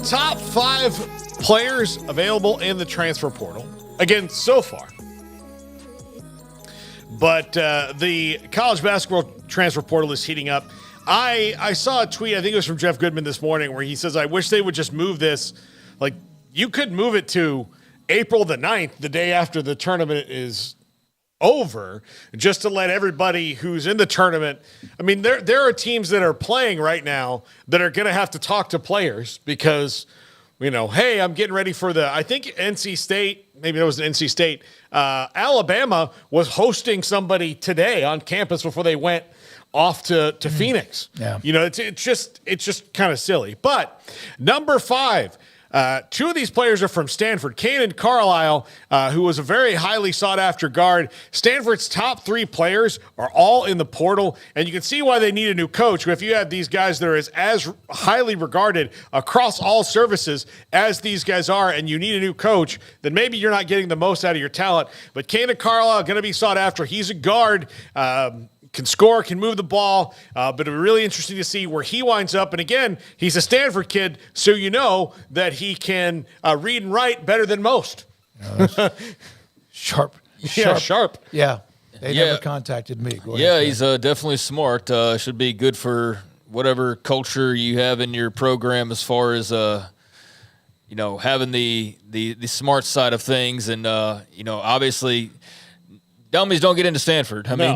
top 5 players available in the transfer portal. Again, so far. But the college basketball transfer portal is heating up. I saw a tweet, I think it was from Jeff Goodman this morning, where he says, I wish they would just move this. Like, you could move it to April the 9th, the day after the tournament is over, just to let everybody who's in the tournament. I mean, there are teams that are playing right now that are going to have to talk to players because, you know, hey, I'm getting ready for I think NC State, maybe it was NC State, Alabama was hosting somebody today on campus before they went off to Phoenix. Yeah. You know, it's just kind of silly. But number 5, 2 of these players are from Stanford. Kanaan Carlyle, who was a very highly sought-after guard. Stanford's top 3 players are all in the portal, and you can see why they need a new coach. If you have these guys that are as highly regarded across all services as these guys are, and you need a new coach, then maybe you're not getting the most out of your talent. But Kanaan Carlyle going to be sought after. He's a guard. Can score, can move the ball, but it'll be really interesting to see where he winds up. And again, he's a Stanford kid, so you know that he can read and write better than most. Sharp. Yeah, sharp. Yeah, they never contacted me. Yeah, he's definitely smart. Should be good for whatever culture you have in your program as far as having the smart side of things, and obviously. Dummies don't get into Stanford. I mean,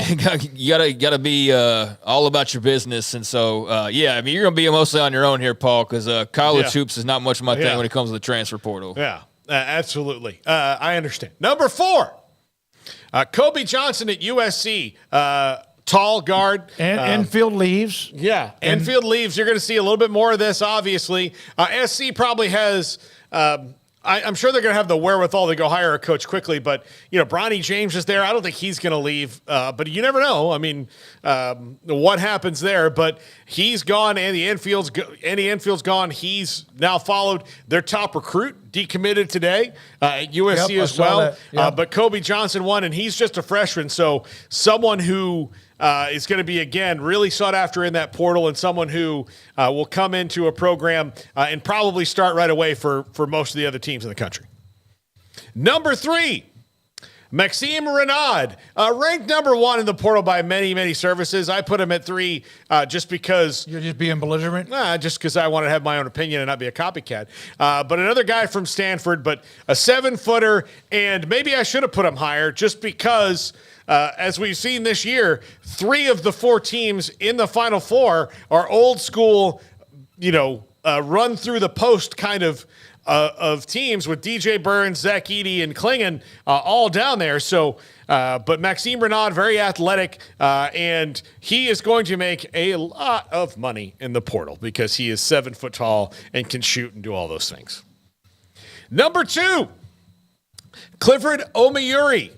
you gotta be all about your business, and so I mean, you're gonna be mostly on your own here, Paul, because college hoops is not much of my thing when it comes to the transfer portal. Yeah, absolutely. I understand. Number 4, Kobe Johnson at USC, tall guard. And Enfield leaves. Yeah, Enfield leaves. You're going to see a little bit more of this, obviously. SC probably has. I'm sure they're going to have the wherewithal to go hire a coach quickly, but, Bronny James is there. I don't think he's going to leave, but you never know. I mean, what happens there, but he's gone. Andy Enfield's gone. He's now followed their top recruit, decommitted today at USC as well. But Kobe Johnson won, and he's just a freshman, so someone who is going to be, again, really sought after in that portal, and someone who will come into a program and probably start right away for most of the other teams in the country. Number 3, Maxime Raynaud, ranked number 1 in the portal by many, many services. I put him at 3 just because... You're just being belligerent? Just because I want to have my own opinion and not be a copycat. But another guy from Stanford, but a 7-footer, and maybe I should have put him higher just because... as we've seen this year, 3 of the 4 teams in the Final Four are old school, run through the post kind of teams with DJ Burns, Zach Edey, and Klingon all down there. So, but Maxime Raynaud, very athletic, and he is going to make a lot of money in the portal because he is 7 foot tall and can shoot and do all those things. Number 2, Clifford Omoruyi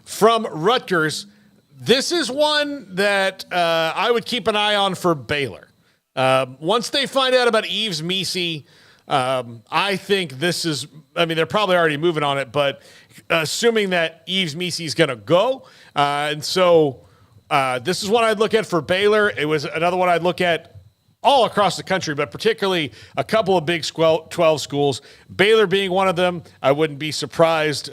from Rutgers. This is one that I would keep an eye on for Baylor. Once they find out about Yves Missi, I think they're probably already moving on it, but assuming that Yves Missi is going to go. And so this is one I'd look at for Baylor. It was another one I'd look at all across the country, but particularly a couple of Big 12 schools, Baylor being one of them. I wouldn't be surprised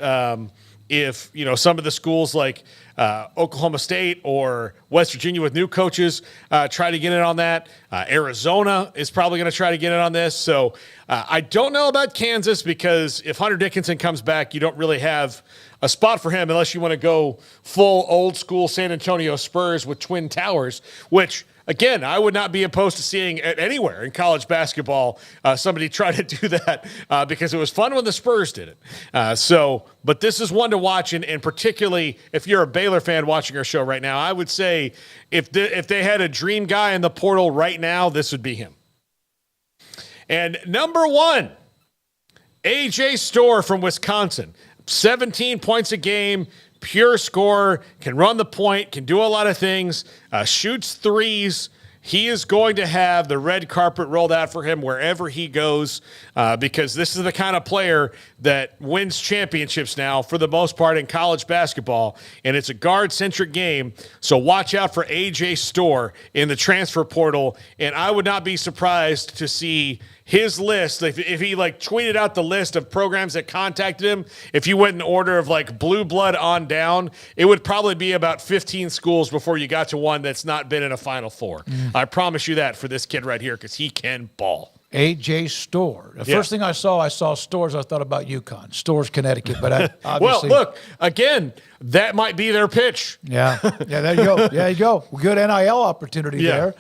if, some of the schools like Oklahoma State or West Virginia with new coaches try to get in on that. Arizona is probably going to try to get in on this. So I don't know about Kansas because if Hunter Dickinson comes back, you don't really have a spot for him unless you want to go full old school San Antonio Spurs with Twin Towers, which – again, I would not be opposed to seeing it anywhere in college basketball. Somebody try to do that because it was fun when the Spurs did it. But this is one to watch, and particularly if you're a Baylor fan watching our show right now, I would say if they had a dream guy in the portal right now, this would be him. And number 1, A.J. Storr from Wisconsin, 17 points a game. Pure scorer, can run the point, can do a lot of things, shoots threes. he is going to have the red carpet rolled out for him wherever he goes, because this is the kind of player that wins championships now for the most part in college basketball, and it's a guard-centric game. So watch out for A.J. Storr in the transfer portal, and I would not be surprised to see his list, if he like tweeted out the list of programs that contacted him, if you went in order of like blue blood on down, it would probably be about 15 schools before you got to one that's not been in a Final Four. I promise you that for this kid right here, because he can ball. A.J. Storr. The first thing I saw Storrs. I thought about UConn. Storrs, Connecticut. But I obviously, well, look, again, that might be their pitch. Yeah, there you go. There you go. Good NIL opportunity there.